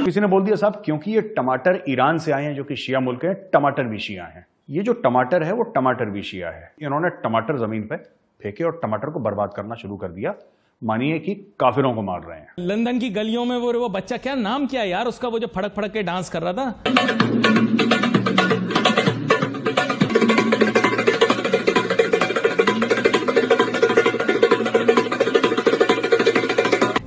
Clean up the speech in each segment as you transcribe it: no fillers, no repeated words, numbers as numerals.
किसी ने बोल दिया साहब क्योंकि ये टमाटर ईरान से आए हैं जो कि शिया मुल्क है, टमाटर भी शिया हैं। ये जो टमाटर है वो टमाटर भी शिया है। इन्होंने टमाटर जमीन पे फेंके और टमाटर को बर्बाद करना शुरू कर दिया। मानिए कि काफिरों को मार रहे हैं। लंदन की गलियों में वो बच्चा, क्या नाम क्या यार उसका, वो जो फड़क फड़क के डांस कर रहा था।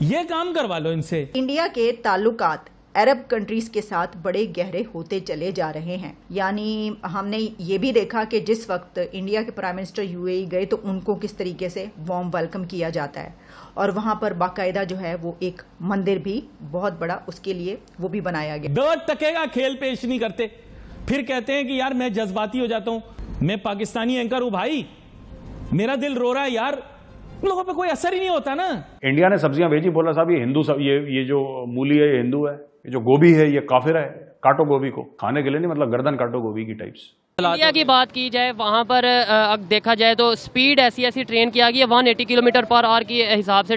ये काम करवा लो इनसे। इंडिया के ताल्लुकात अरब कंट्रीज के साथ बड़े गहरे होते चले जा रहे हैं। यानी हमने ये भी देखा कि जिस वक्त इंडिया के प्राइम मिनिस्टर यूएई गए तो उनको किस तरीके से वार्म वेलकम किया जाता है, और वहां पर बाकायदा जो है वो एक मंदिर भी बहुत बड़ा उसके लिए वो भी बनाया गया। 10 टके का खेल पेश नहीं करते, फिर कहते हैं कि यार मैं जज्बाती हो जाता हूं। मैं पाकिस्तानी एंकर हूं भाई, मेरा दिल रो रहा है यार, लोगों पे कोई असर ही नहीं होता ना। इंडिया ने सब्जियां भेजी, बोला साहब ये हिंदू सब, ये जो मूली है ये हिंदू है, ये जो गोभी है ये काफिर है, काटो गोभी को। खाने के लिए नहीं, मतलब गर्दन काटो गोभी की टाइप्स। इंडिया की बात की जाए, वहाँ पर देखा जाए तो स्पीड ऐसी ट्रेन की आ गई है। 180 किलोमीटर पर आवर की हिसाब से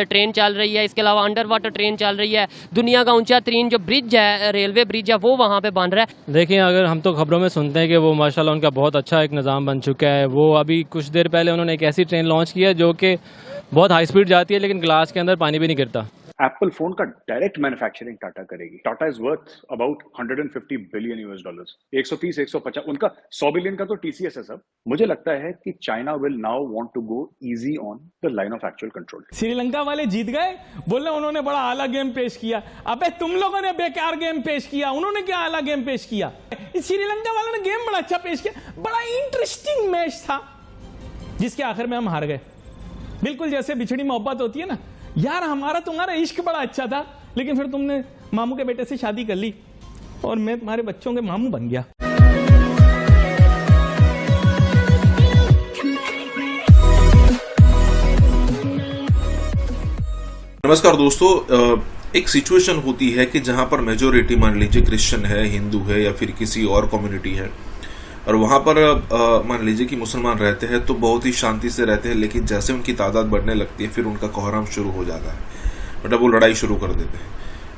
ट्रेन चल रही है। इसके अलावा अंडर वाटर ट्रेन चल रही है। दुनिया का ऊंचा तरीन जो ब्रिज है, रेलवे ब्रिज है, वो वहाँ पे बन रहा है। देखिए, अगर हम तो खबरों में सुनते हैं कि वो माशाल्लाह उनका बहुत अच्छा एक निज़ाम बन चुका है। वो अभी कुछ देर पहले उन्होंने एक ऐसी ट्रेन लॉन्च की है जो कि बहुत हाई स्पीड जाती है, लेकिन ग्लास के अंदर पानी भी नहीं गिरता। एप्पल फोन का डायरेक्ट मैन्युफैक्चरिंग टाटा करेगी। Tata is worth about 150 billion US dollars. 130 150 उनका 100 बिलियन का तो टीसीएस है सब। मुझे लगता है कि China will now want to go easy on the line of actual control. Sri Lanka वाले जीत गए, बोले उन्होंने बड़ा आला गेम पेश किया। अबे तुम लोगों ने बेकार गेम पेश किया, उन्होंने क्या आला गेम पेश किया। श्रीलंका वालों ने गेम बड़ा अच्छा पेश किया, बड़ा इंटरेस्टिंग मैच था जिसके आखिर में हम हार गए। बिल्कुल जैसे बिछड़ी मोहब्बत होती है ना, यार हमारा तुम्हारा इश्क बड़ा अच्छा था, लेकिन फिर तुमने मामू के बेटे से शादी कर ली और मैं तुम्हारे बच्चों के मामू बन गया। नमस्कार दोस्तों, एक सिचुएशन होती है कि जहां पर मेजोरिटी मान लीजिए क्रिश्चियन है, हिंदू है या फिर किसी और कम्युनिटी है, और वहां पर मान लीजिए कि मुसलमान रहते हैं तो बहुत ही शांति से रहते हैं। लेकिन जैसे उनकी तादाद बढ़ने लगती है फिर उनका कोहराम शुरू हो जाता है, मतलब वो लड़ाई शुरू कर देते हैं।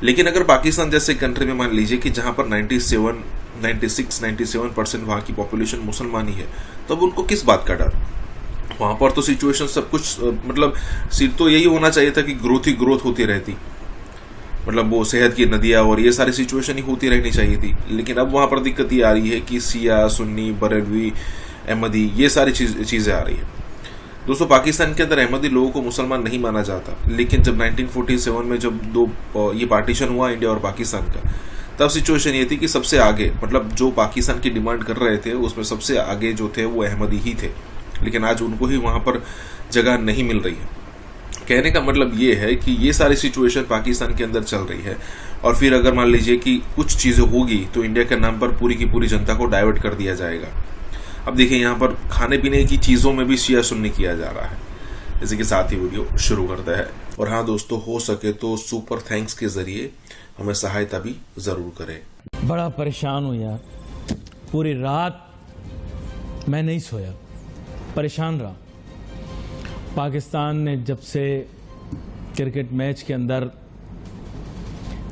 लेकिन अगर पाकिस्तान जैसे कंट्री में मान लीजिए कि जहां पर 97% वहां की पॉपुलेशन मुसलमान ही है, तो अब उनको किस बात का डर। वहां पर तो सिचुएशन सब कुछ मतलब सिर्फ तो यही होना चाहिए था कि ग्रोथ ही ग्रोथ होती रहती, मतलब वो सेहत की नदियाँ और ये सारी सिचुएशन ही होती रहनी चाहिए थी। लेकिन अब वहाँ पर दिक्कत ये आ रही है कि शिया, सुन्नी, बरेलवी, अहमदी, ये सारी चीज़ें आ रही है। दोस्तों, पाकिस्तान के अंदर अहमदी लोगों को मुसलमान नहीं माना जाता, लेकिन जब 1947 में जब ये पार्टीशन हुआ इंडिया और पाकिस्तान का, तब सिचुएशन ये थी कि सबसे आगे, मतलब जो पाकिस्तान की डिमांड कर रहे थे उसमें सबसे आगे जो थे वो अहमदी ही थे। लेकिन आज उनको ही वहाँ पर जगह नहीं मिल रही है। कहने का मतलब ये है कि ये सारी सिचुएशन पाकिस्तान के अंदर चल रही है, और फिर अगर मान लीजिए कि कुछ चीज़ें होगी तो इंडिया के नाम पर पूरी की पूरी जनता को डाइवर्ट कर दिया जाएगा। अब देखिए, यहाँ पर खाने पीने की चीज़ों में भी शिया सुन्नी किया जा रहा है। इसी के साथ ही वीडियो शुरू करता है। और हाँ दोस्तों, हो सके तो सुपर थैंक्स के जरिए हमें सहायता भी ज़रूर करें। बड़ा परेशान हूँ यार, पूरी रात मैं नहीं सोया, परेशान रहा। पाकिस्तान ने जब से क्रिकेट मैच के अंदर,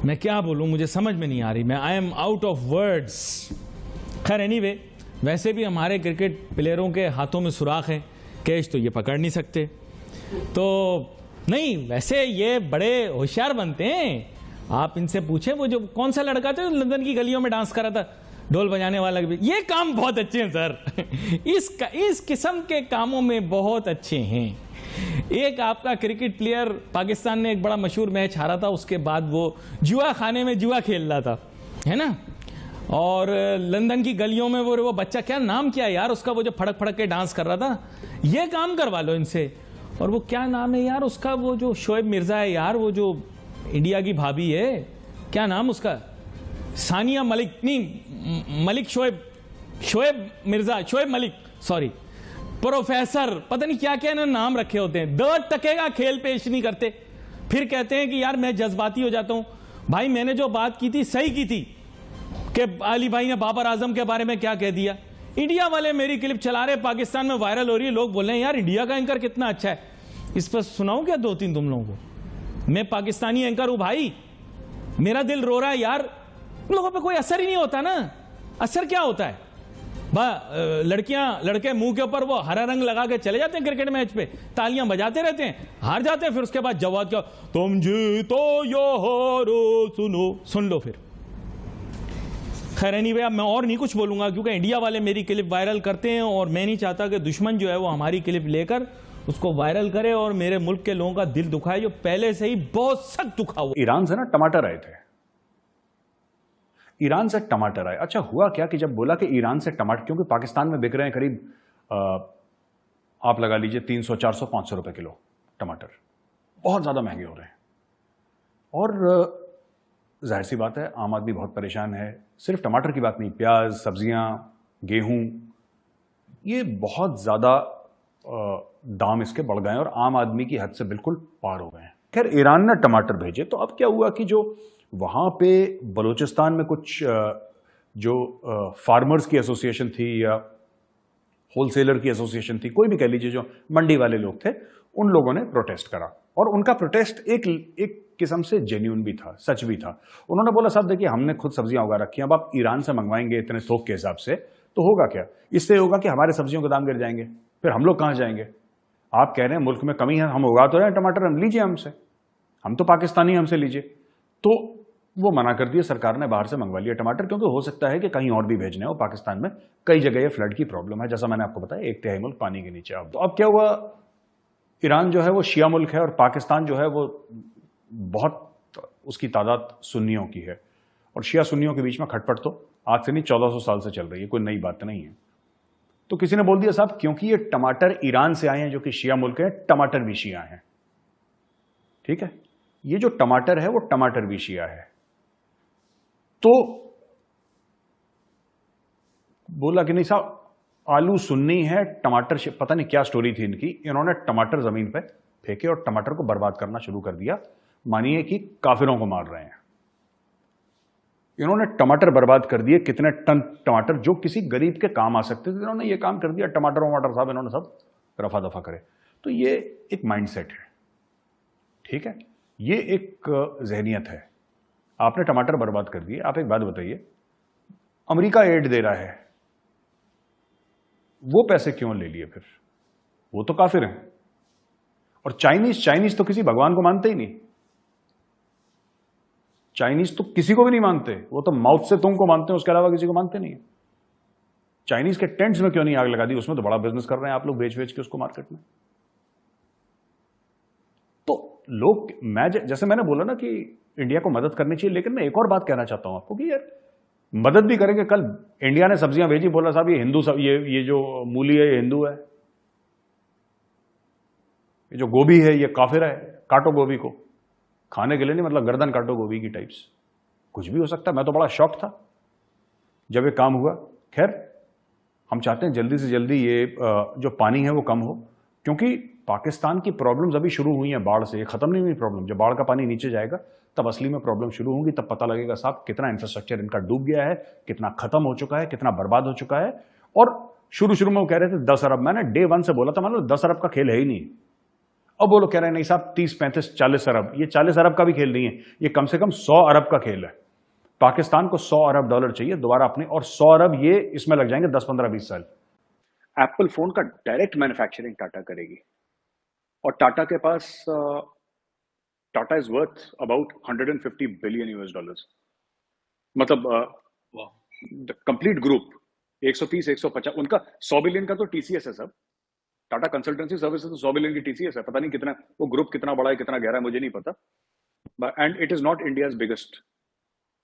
मैं क्या बोलूं, मुझे समझ में नहीं आ रही, मैं I am out of words. खैर एनीवे, वैसे भी हमारे क्रिकेट प्लेयरों के हाथों में सुराख है, कैच तो ये पकड़ नहीं सकते, तो नहीं, वैसे ये बड़े होशियार बनते हैं। आप इनसे पूछें, वो जो कौन सा लड़का था जो लंदन की गलियों में डांस कर रहा था, ढोल बजाने वाला, ये काम बहुत अच्छे हैं सर। इस किस्म के कामों में बहुत अच्छे हैं। एक आपका क्रिकेट प्लेयर, पाकिस्तान ने एक बड़ा मशहूर मैच हारा था, उसके बाद वो जुआ खाने में जुआ खेल रहा था, है ना, और लंदन की गलियों में वो बच्चा, क्या नाम क्या यार उसका, वो जो फड़क फड़क के डांस कर रहा था, ये काम करवा लो इनसे। और वो क्या नाम है यार उसका, वो जो शोएब मिर्जा है यार, वो जो इंडिया की भाभी है, क्या नाम उसका, सानिया मलिक, नहीं मलिक, शोएब मिर्जा, शोएब मलिक, सॉरी, प्रोफेसर, पता नहीं क्या क्या इन्होंने नाम रखे होते हैं। 10 टके का खेल पेश नहीं करते, फिर कहते हैं कि यार मैं जज्बाती हो जाता हूं। भाई मैंने जो बात की थी सही की थी कि अली भाई ने बाबर आजम के बारे में क्या कह दिया। इंडिया वाले मेरी क्लिप चला रहे, पाकिस्तान में वायरल हो रही है, लोग बोल रहे हैं यार इंडिया का एंकर कितना अच्छा है। इस पर सुनाऊं क्या 2-3 तुम लोगों को? मैं पाकिस्तानी एंकर हूं भाई, मेरा दिल रो रहा है यार। उन लोगों पे कोई असर ही नहीं होता ना। असर क्या होता है? लड़के मुंह के ऊपर वो हरा रंग लगा के चले जाते हैं क्रिकेट मैच पे, तालियां बजाते रहते हैं, हार जाते हैं, फिर उसके बाद जवाब क्या, तुम जीतो यो हारो सुन लो फिर। खैर एनीवे, अब मैं और नहीं कुछ बोलूंगा क्योंकि इंडिया वाले मेरी क्लिप वायरल करते हैं और मैं नहीं चाहता कि दुश्मन जो है वो हमारी क्लिप लेकर उसको वायरल करे और मेरे मुल्क के लोगों का दिल दुखाए, जो पहले से ही बहुत सख्त दुखा हुआ। ईरान से ना टमाटर आए थे, ईरान से टमाटर आए। अच्छा हुआ क्या कि जब बोला कि ईरान से टमाटर, क्योंकि पाकिस्तान में बिक रहे हैं करीब आप लगा लीजिए 300, 400, 500 रुपए किलो टमाटर, बहुत ज्यादा महंगे हो रहे हैं। और जाहिर सी बात है आम आदमी बहुत परेशान है। सिर्फ टमाटर की बात नहीं, प्याज, सब्जियां, गेहूं, ये बहुत ज्यादा दाम इसके बढ़ गए हैं और आम आदमी की हद से बिल्कुल पार हो गए हैं। खैर ईरान ने टमाटर भेजे, तो अब क्या हुआ कि जो वहां पे बलूचिस्तान में कुछ जो फार्मर्स की एसोसिएशन थी या होलसेलर की एसोसिएशन थी, कोई भी कह लीजिए, जो मंडी वाले लोग थे, उन लोगों ने प्रोटेस्ट करा। और उनका प्रोटेस्ट एक किस्म से जेन्युइन भी था, सच भी था। उन्होंने बोला साहब देखिए हमने खुद सब्जियां उगा रखी हैं, अब आप ईरान से मंगवाएंगे इतने थोक के हिसाब से तो होगा क्या? इससे होगा कि हमारे सब्जियों के दाम गिर जाएंगे, फिर हम लोग कहां जाएंगे? आप कह रहे हैं मुल्क में कमी है, हम उगा तो रहे हैं टमाटर, हम लीजिए हमसे, हम तो पाकिस्तानी, हमसे लीजिए। तो वो मना कर दिया सरकार ने, बाहर से मंगवा लिया टमाटर, क्योंकि हो सकता है कि कहीं और भी भेजने हो। पाकिस्तान में कई जगह ये फ्लड की प्रॉब्लम है, जैसा मैंने आपको बताया, 1/3 मुल्क पानी के नीचे। अब क्या हुआ, ईरान जो है वो शिया मुल्क है और पाकिस्तान जो है वो बहुत उसकी तादाद सुन्नियों की है, और शिया सुन्नियों के बीच में खटपट तो आज से नहीं 1400 साल से चल रही है, कोई नई बात नहीं है। तो किसी ने बोल दिया साहब क्योंकि ये टमाटर ईरान से आए हैं जो कि शिया मुल्क है, टमाटर भी शिया हैं। ठीक है, ये जो टमाटर है वो टमाटर भी शिया है। तो बोला कि नहीं साहब आलू सुन्नी है, टमाटर पता नहीं क्या स्टोरी थी इनकी। इन्होंने टमाटर जमीन पे फेंके और टमाटर को बर्बाद करना शुरू कर दिया। मानिए कि काफिरों को मार रहे हैं। इन्होंने टमाटर बर्बाद कर दिए, कितने टन टमाटर जो किसी गरीब के काम आ सकते थे, इन्होंने ये काम कर दिया। टमाटर वमाटर साहब इन्होंने सब रफा दफा करे। तो ये एक माइंडसेट है, ठीक है, ये एक जहनियत है। आपने टमाटर बर्बाद कर दिए। आप एक बात बताइए, अमेरिका एड दे रहा है, वो पैसे क्यों ले लिए? फिर वो तो काफिर हैं। और चाइनीज तो किसी भगवान को मानते ही नहीं। चाइनीज तो किसी को भी नहीं मानते, वो तो माउथ से तुम को मानते हैं, उसके अलावा किसी को मानते नहीं है। चाइनीज के टेंट्स में क्यों नहीं आग लगा दी? उसमें तो बड़ा बिजनेस कर रहे हैं आप लोग, बेच के उसको मार्केट में। तो लोग, मैं जैसे मैंने बोला ना कि इंडिया को मदद करनी चाहिए, लेकिन मैं एक और बात कहना चाहता हूं आपको कि यार मदद भी करेंगे। कल इंडिया ने सब्जियां भेजी, बोला साहब ये हिंदू सब, ये जो मूली है ये हिंदू है, ये जो गोभी है ये काफिर है, काटो गोभी को। खाने के लिए नहीं, मतलब गर्दन काटो गोभी की टाइप्स। कुछ भी हो सकता है। मैं तो बड़ा शॉक था जब ये काम हुआ। खैर हम चाहते हैं जल्दी से जल्दी ये जो पानी है वो कम हो, क्योंकि पाकिस्तान की प्रॉब्लम्स अभी शुरू हुई हैं बाढ़ से, ये खत्म नहीं हुई प्रॉब्लम। जब बाढ़ का पानी नीचे जाएगा तब असली में प्रॉब्लम शुरू होंगी, तब पता लगेगा साहब कितना इंफ्रास्ट्रक्चर इनका डूब गया है, कितना खत्म हो चुका है, कितना बर्बाद हो चुका है। और शुरू में वो कह रहे थे 10 अरब, मैंने डे 1 से बोला था मतलब 10 अरब का खेल है ही नहीं। अब वो लोग कह रहे हैं नहीं साहब 30, 35, 40 अरब। ये 40 अरब का भी खेल नहीं है, ये कम से कम 100 अरब का खेल है। पाकिस्तान को 100 अरब डॉलर चाहिए दोबारा अपने, और 100 अरब ये इसमें लग जाएंगे 10, 15, 20 साल। एप्पल फोन का डायरेक्ट मैन्युफैक्चरिंग टाटा करेगी, और टाटा के पास Tata is worth about 150 billion US dollars. मतलब कंप्लीट ग्रुप 130, 150, उनका 100 बिलियन का तो टीसीएस है सब। टाटा कंसल्टेंसी सर्विसेज तो 100 बिलियन की टीसीएस है। पता नहीं कितना वो ग्रुप कितना बड़ा है, कितना गहरा है, मुझे नहीं पता। And it is not India's biggest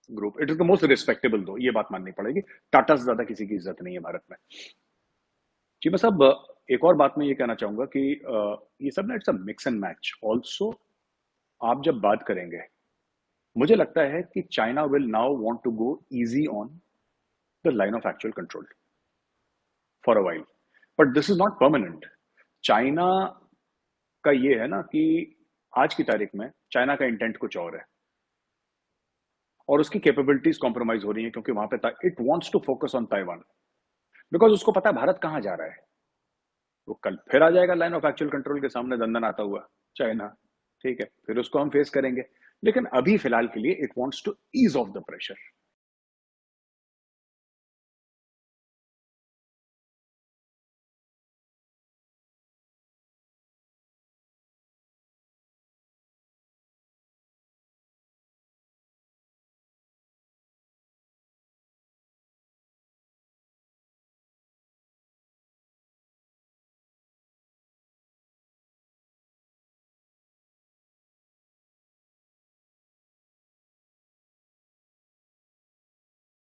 group, it is the most respectable, दो ये बात माननी पड़ेगी। टाटा से ज्यादा किसी की इज्जत नहीं है भारत में। जी मैं साहब एक और बात मैं ये कहना चाहूंगा कि ये सब ना it's a mix and match also. आप जब बात करेंगे, मुझे लगता है कि China will now want to go easy on the line of actual control for a while, but this is not permanent. China का ये है ना कि आज की तारीख में चाइना का इंटेंट कुछ और है, और उसकी कैपेबिलिटीज कॉम्प्रोमाइज हो रही है, क्योंकि वहां पे it wants to focus on Taiwan, because उसको पता है भारत कहां जा रहा है। वो कल फिर आ जाएगा लाइन ऑफ एक्चुअल कंट्रोल के सामने दंदन आता हुआ, चाइना, ठीक है, फिर उसको हम फेस करेंगे। लेकिन अभी फिलहाल के लिए it wants to ease off the pressure.